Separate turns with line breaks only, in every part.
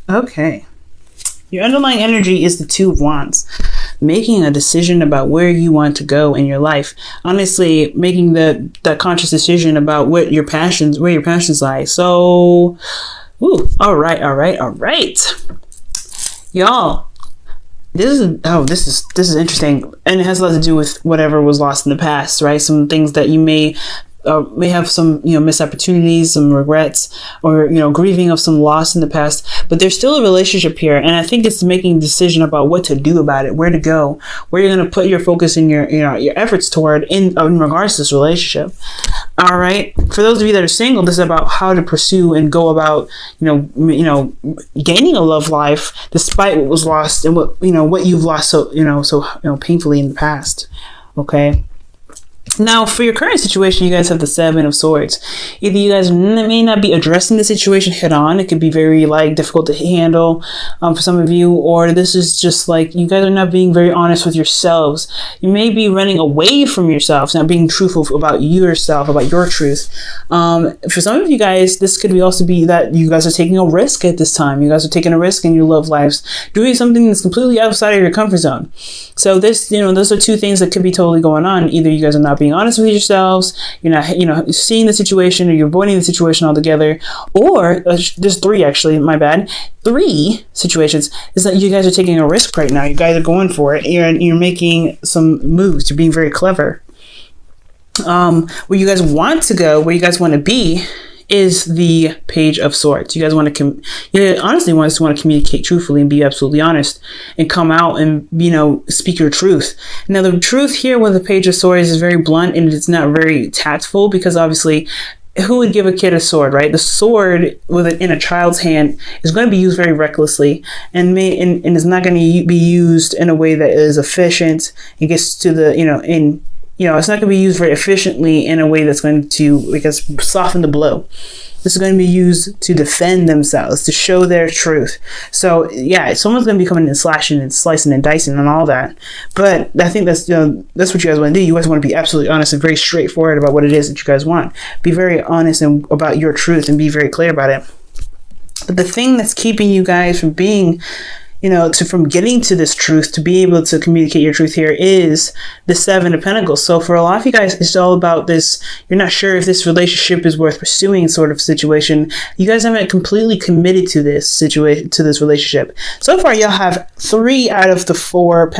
Okay. Your underlying energy is the Two of Wands. Making a decision about where you want to go in your life. Honestly, making that conscious decision about where your passions lie. So, all right. Y'all, this is interesting, and it has a lot to do with whatever was lost in the past, right? Some things that you may have some, missed opportunities, some regrets, or, grieving of some loss in the past, but there's still a relationship here. And I think it's making a decision about what to do about it, where to go, where you're going to put your focus and your efforts toward in regards to this relationship. All right. For those of you that are single, this is about how to pursue and go about, gaining a love life despite what was lost and what you've lost so painfully in the past. Okay. Now, for your current situation, you guys have the Seven of Swords. Either you guys may not be addressing the situation head on. It could be very difficult to handle for some of you, or this is just you guys are not being very honest with yourselves. You may be running away from yourselves, not being truthful about yourself, about your truth. For some of you guys, this could also be that you guys are taking a risk at this time. You guys are taking a risk in your love lives, doing something that's completely outside of your comfort zone. So this, those are two things that could be totally going on. Either you guys are not being honest with yourselves, you're not, seeing the situation, or you're avoiding the situation altogether, or there's three, actually, my bad. Three situations is that you guys are taking a risk right now. You guys are going for it. You're making some moves. You're being very clever. Where you guys want to go, where you guys want to be, is the Page of Swords. You guys want to, honestly want to communicate truthfully and be absolutely honest and come out and, speak your truth. Now, the truth here with the Page of Swords is very blunt and it's not very tactful, because obviously, who would give a kid a sword, right? The sword in a child's hand is going to be used very recklessly and is not going to be used in a way that is efficient and gets to the, it's not going to be used very efficiently in a way that's going to, soften the blow. This is going to be used to defend themselves, to show their truth. So, yeah, someone's going to be coming and slashing and slicing and dicing and all that. But I think that's what you guys want to do. You guys want to be absolutely honest and very straightforward about what it is that you guys want. Be very honest about your truth and be very clear about it. But the thing that's keeping you guys from being from getting to this truth, to be able to communicate your truth here, is the Seven of Pentacles. So for a lot of you guys, it's all about this. You're not sure if this relationship is worth pursuing, sort of situation. You guys haven't completely committed to this situation, to this relationship. So far, y'all have 3 out of the 4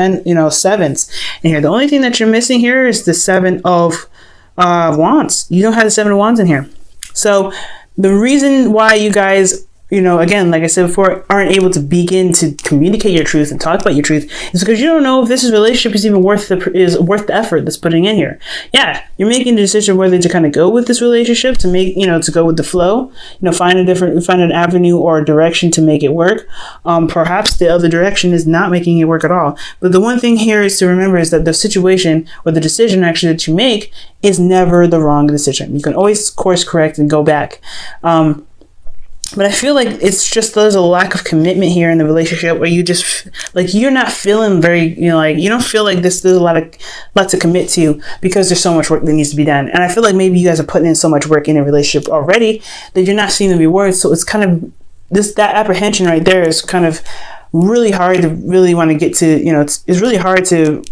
sevens in here. The only thing that you're missing here is the Seven of Wands. You don't have the Seven of Wands in here. So the reason why you guys, again, like I said before, aren't able to begin to communicate your truth and talk about your truth is because you don't know if this relationship is even worth the effort that's putting in here. Yeah, you're making the decision whether to kind of go with this relationship, to make, to go with the flow, find an avenue or a direction to make it work. Perhaps the other direction is not making it work at all. But the one thing here is to remember is that the situation or the decision actually that you make is never the wrong decision. You can always course correct and go back. But I feel like it's just there's a lack of commitment here in the relationship where you just you're not feeling very, you don't feel like there's a lot to commit to because there's so much work that needs to be done. And I feel like maybe you guys are putting in so much work in a relationship already that you're not seeing the rewards. So it's kind of that apprehension right there is kind of really hard to really want to get to, it's really hard to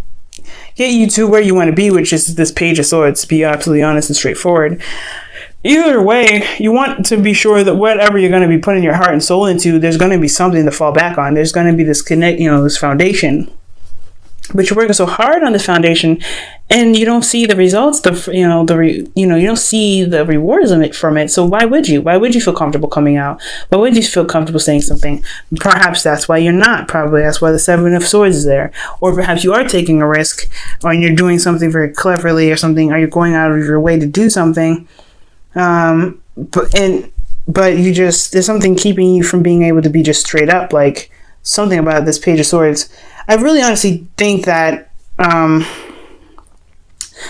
get you to where you want to be, which is this Page of Swords, to be absolutely honest and straightforward. Either way, you want to be sure that whatever you're going to be putting your heart and soul into, there's going to be something to fall back on. There's going to be this this foundation. But you're working so hard on the foundation, and you don't see the results. You don't see the rewards from it. So why would you? Why would you feel comfortable coming out? Why would you feel comfortable saying something? Perhaps that's why you're not. Probably that's why the Seven of Swords is there. Or perhaps you are taking a risk, or you're doing something very cleverly, or something. Or you're going out of your way to do something. But there's something keeping you from being able to be just straight up, something about this Page of Swords. I really honestly think that,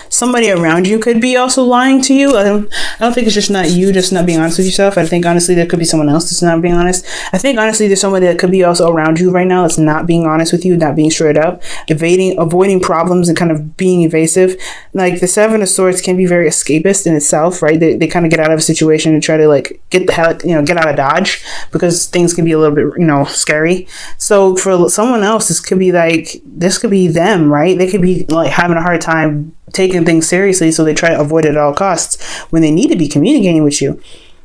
somebody around you could be also lying to you. I don't think it's just not you just not being honest with yourself. I think honestly there could be someone else that's not being honest. I think honestly there's somebody that could be also around you right now that's not being honest with you, not being straight up, avoiding problems and kind of being evasive. Like the Seven of Swords can be very escapist in itself, right? They kind of get out of a situation and try to like get the hell, get out of Dodge, because things can be a little bit, scary. So for someone else, this could be them, right? They could be like having a hard time taking things seriously, so they try to avoid it at all costs when they need to be communicating with you.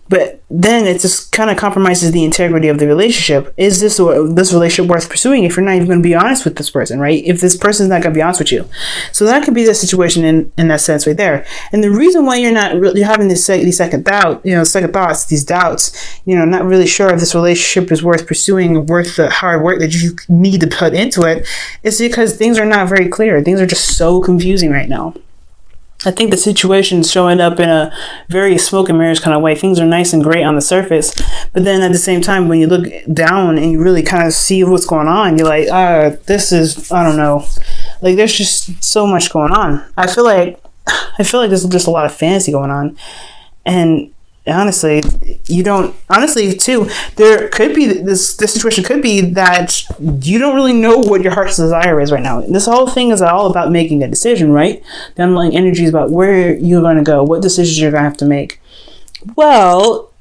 But then it just kind of compromises the integrity of the relationship. Is this relationship worth pursuing if you're not even going to be honest with this person, right? If this person's not going to be honest with you. So that could be the situation in that sense right there. And the reason why you're not really having these second thoughts, these doubts, not really sure if this relationship is worth pursuing, worth the hard work that you need to put into it, is because things are not very clear. Things are just so confusing right now. I think the situation's showing up in a very smoke and mirrors kind of way. Things are nice and great on the surface, but then at the same time, when you look down and you really kind of see what's going on, you're like, this is, I don't know. Like, there's just so much going on. I feel like there's just a lot of fantasy going on. And honestly, too, there could be this situation could be that you don't really know what your heart's desire is right now. This whole thing is all about making a decision, right? The underlying energy is about where you're going to go, what decisions you're going to have to make. Well,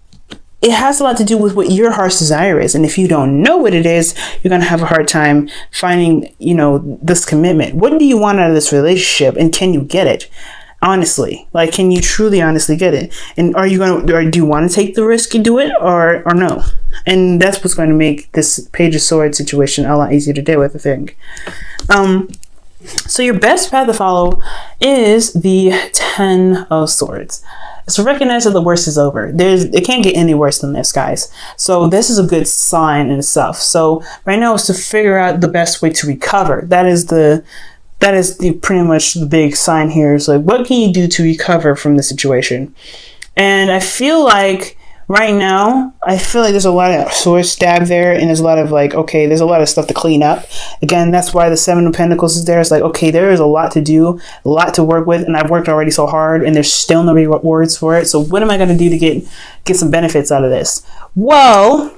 it has a lot to do with what your heart's desire is. And if you don't know what it is, you're going to have a hard time finding, this commitment. What do you want out of this relationship, and can you get it? Honestly, like, can you truly honestly get it? And do you want to take the risk and do it, or no? And that's what's going to make this Page of Swords situation a lot easier to deal with, I think. So your best path to follow is the Ten of Swords. So recognize that the worst is over. It can't get any worse than this, guys. So this is a good sign in itself. So right now is to figure out the best way to recover. That is pretty much the big sign here. Is like, what can you do to recover from the situation? And I feel like right now, there's a lot of sword stab there, and there's a lot of there's a lot of stuff to clean up. Again, that's why the Seven of Pentacles is there. It's like, okay, there is a lot to do, a lot to work with, and I've worked already so hard, and there's still no rewards for it. So what am I going to do to get some benefits out of this? Well,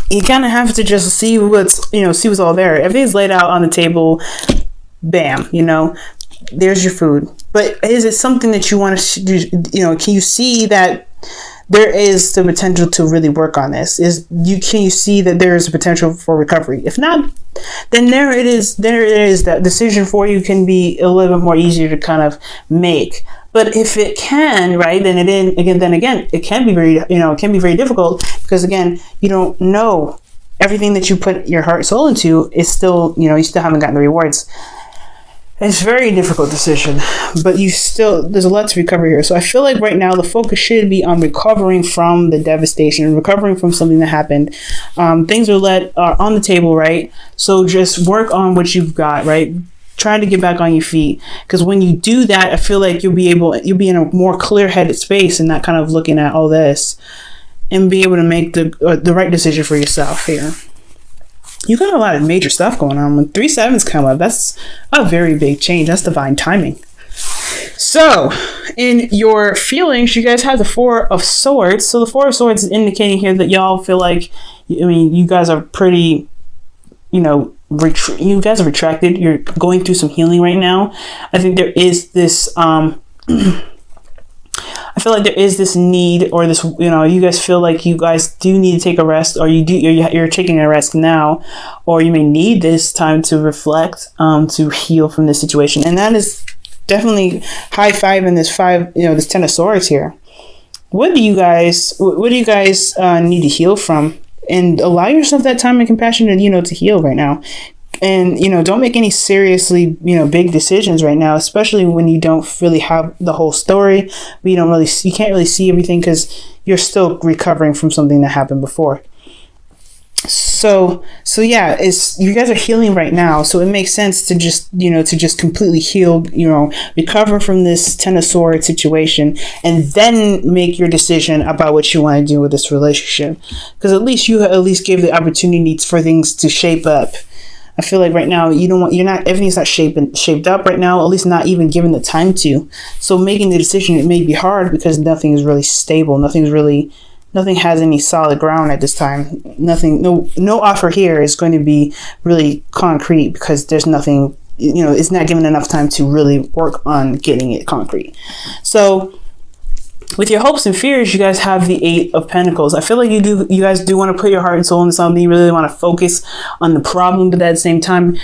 you kind of have to just see what's all there. Everything's laid out on the table. Bam, there's your food. But is it something that you want to do? Can you see that there is the potential to really work on this? Can you see that there is a potential for recovery? If not, then there it is. That decision for you can be a little bit more easier to kind of make. But if it can, right, then it can be very difficult, because again, you don't know everything that you put your heart and soul into is still, you still haven't gotten the rewards. It's a very difficult decision, but there's a lot to recover here. So I feel like right now the focus should be on recovering from the devastation, recovering from something that happened. Things are on the table, right? So just work on what you've got, right? Try to get back on your feet, because when you do that, I feel like you'll be in a more clear-headed space and not kind of looking at all this, and be able to make the right decision for yourself here. You got a lot of major stuff going on. When 3 sevens come up, that's a very big change. That's divine timing. So, in your feelings, you guys have the Four of Swords. So the Four of Swords is indicating here that y'all feel like, you guys are pretty, you guys are retracted. You're going through some healing right now. I think there is this, I feel like there is this need, or this, you guys feel like you guys do need to take a rest, or you're taking a rest now, or you may need this time to reflect, to heal from this situation. And that is definitely high five in this this Ten of Swords here. What do you guys need to heal from? And allow yourself that time and compassion to heal right now. And, don't make any seriously, big decisions right now, especially when you don't really have the whole story. You can't really see everything, because you're still recovering from something that happened before. So yeah, you guys are healing right now. So it makes sense to just completely heal, recover from this Ten of Swords situation, and then make your decision about what you want to do with this relationship. Because at least you gave the opportunity for things to shape up. I feel like right now everything's not shaped up right now, at least not even given the time to. So making the decision, it may be hard because nothing is really stable. Nothing has any solid ground at this time. No offer here is going to be really concrete because there's nothing, it's not given enough time to really work on getting it concrete. So with your hopes and fears, you guys have the Eight of Pentacles. I feel like you guys do want to put your heart and soul into something. You really want to focus on the problem, but at the same time,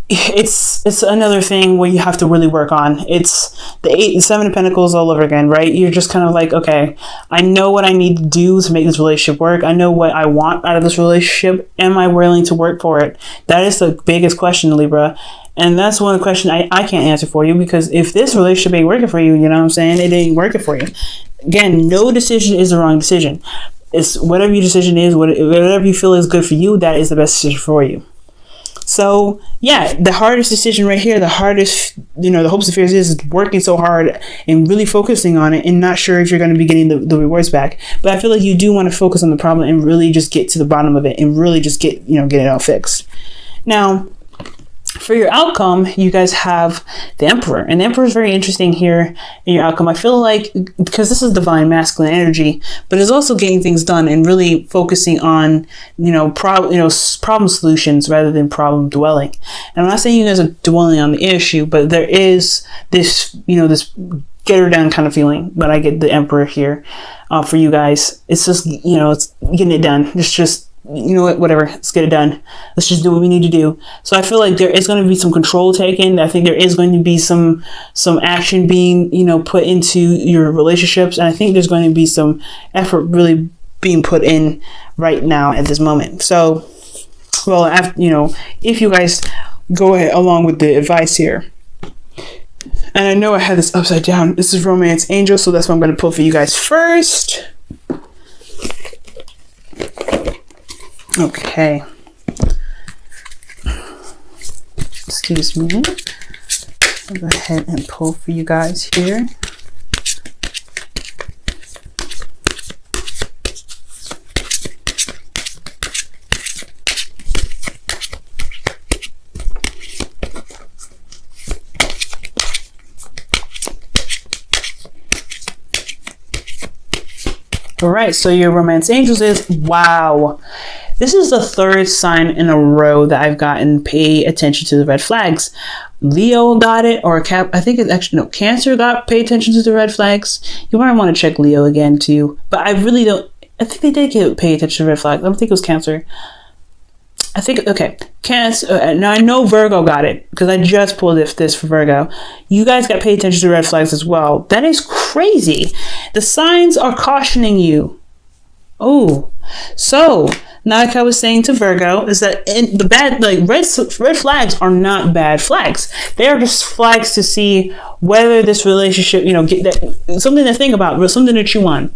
it's another thing where you have to really work on. It's the Seven of Pentacles all over again, right? You're just kind of like, okay, I know what I need to do to make this relationship work. I know what I want out of this relationship. Am I willing to work for it? That is the biggest question, Libra. And that's one of the questions I can't answer for you, because if this relationship ain't working for you, you know what I'm saying? It ain't working for you. Again, no decision is the wrong decision. It's whatever your decision is, whatever you feel is good for you, that is the best decision for you. So yeah, the hardest decision right here, the hardest, the hopes and fears is working so hard and really focusing on it and not sure if you're going to be getting the rewards back. But I feel like you do want to focus on the problem and really just get to the bottom of it and really just get it all fixed. Now, for your outcome, you guys have the Emperor, and the Emperor is very interesting here in your outcome. I feel like, because this is divine masculine energy, but it's also getting things done and really focusing on problem solutions rather than problem dwelling. And I'm not saying you guys are dwelling on the issue, but there is this this get her done kind of feeling. But I get the Emperor here for you guys. It's just it's getting it done. It's just, whatever, let's get it done. Let's just do what we need to do. So I feel like there is going to be some control taken. I think there is going to be some action being, put into your relationships. And I think there's going to be some effort really being put in right now at this moment. So, well, if you guys go ahead along with the advice here. And I know I had this upside down. This is Romance Angel, so that's what I'm going to pull for you guys first. Okay. Excuse me. I'll go ahead and pull for you guys here. All right, so your Romance Angels is, wow. This is the third sign in a row that I've gotten pay attention to the red flags. Leo got it, or I think it's actually, no, Cancer got pay attention to the red flags. You might want to check Leo again too, but I really don't, I think they did pay attention to the red flags. I don't think it was Cancer. I think, okay, Cancer, now I know Virgo got it, because I just pulled this for Virgo. You guys got paid attention to the red flags as well. That is crazy. The signs are cautioning you. Oh, so, now like I was saying to Virgo, is that the bad, like red flags are not bad flags. They are just flags to see whether this relationship, something to think about, something to chew on.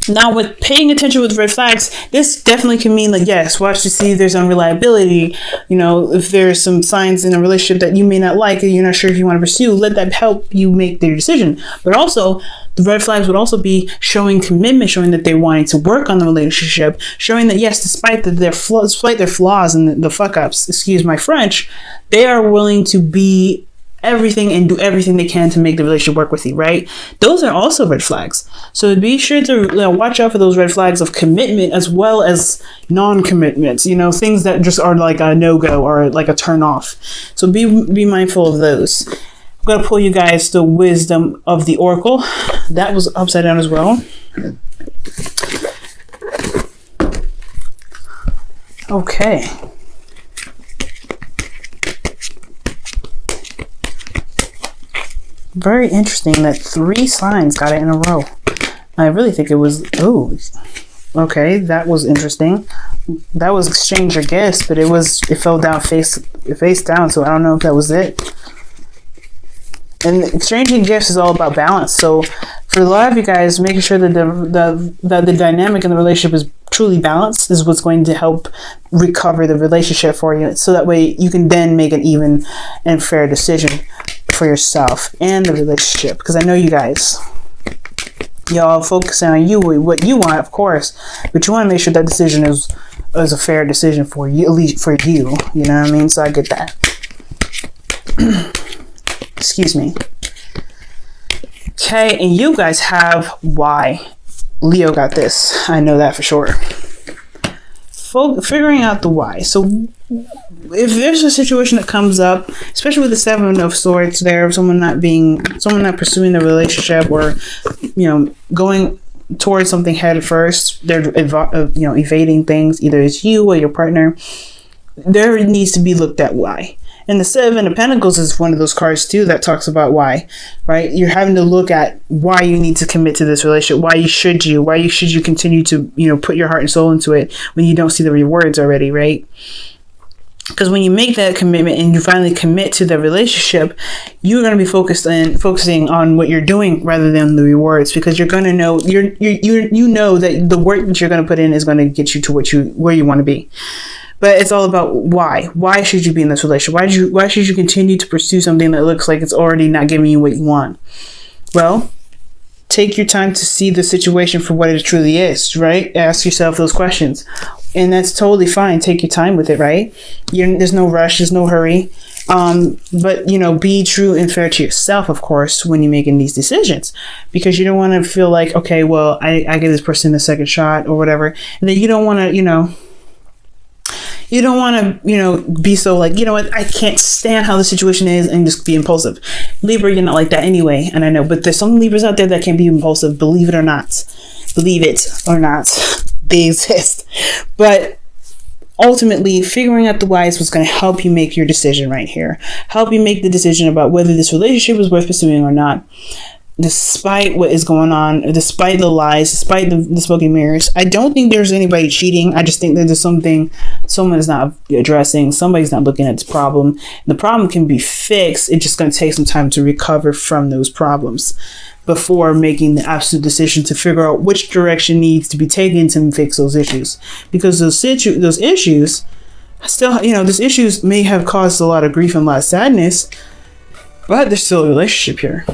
Now, with paying attention with red flags, this definitely can mean like, yes, watch to see if there's unreliability. If there's some signs in a relationship that you may not like and you're not sure if you want to pursue, let that help you make their decision. But also, the red flags would also be showing commitment, showing that they're wanting to work on the relationship, showing that, yes, despite their flaws and the fuck ups, excuse my French, they are willing to be everything and do everything they can to make the relationship work with you, right? Those are also red flags. So be sure to watch out for those red flags of commitment as well as non-commitments, things that just are like a no-go or like a turn off. So be mindful of those. I'm going to pull you guys the Wisdom of the Oracle. That was upside down as well. Okay. Very interesting that 3 signs got it in a row. I really think it was, okay, that was interesting. That was exchange, I guess, but it fell down face down, so I don't know if that was it. And exchanging gifts is all about balance. So for a lot of you guys, making sure that the dynamic in the relationship is truly balanced is what's going to help recover the relationship for you. So that way you can then make an even and fair decision for yourself and the relationship. Because I know you guys Y'all focusing on you, what you want, of course, but you want to make sure that decision is a fair decision for you, at least for you. You know what I mean? So I get that. Excuse me. Okay, and you guys have why. Leo got this. I know that for sure. Figuring out the why. So if there's a situation that comes up, especially with the Seven of Swords there, someone not pursuing the relationship, or going towards something head first, they're evading things, either it's you or your partner, there needs to be looked at why. And the Seven of Pentacles is one of those cards too that talks about why, right? You're having to look at why you need to commit to this relationship. Why should you continue to, put your heart and soul into it when you don't see the rewards already, right? Because when you make that commitment and you finally commit to the relationship, you're going to be focusing on what you're doing rather than the rewards, because you're going to know you know that the work that you're going to put in is going to get you to where you want to be. But it's all about why. Why should you be in this relationship? Why should you continue to pursue something that looks like it's already not giving you what you want? Well, take your time to see the situation for what it truly is, right? Ask yourself those questions. And that's totally fine. Take your time with it, right? There's no rush. There's no hurry. But, be true and fair to yourself, of course, when you're making these decisions, because you don't want to feel like, okay, well, I give this person a second shot or whatever. And then you don't want to, you don't want to, be so like, what, I can't stand how the situation is, and just be impulsive. Libra, you're not like that anyway. And I know, but there's some Libras out there that can be impulsive. Believe it or not. Believe it or not. They exist. But ultimately, figuring out the why is what's going to help you make your decision right here. Help you make the decision about whether this relationship is worth pursuing or not. Despite what is going on, despite the lies, despite the smoke and mirrors. I don't think there's anybody cheating. I just think that there's something someone is not addressing. Somebody's not looking at the problem. The problem can be fixed. It's just going to take some time to recover from those problems before making the absolute decision to figure out which direction needs to be taken to fix those issues. Because those issues still, those issues may have caused a lot of grief and a lot of sadness, but there's still a relationship here.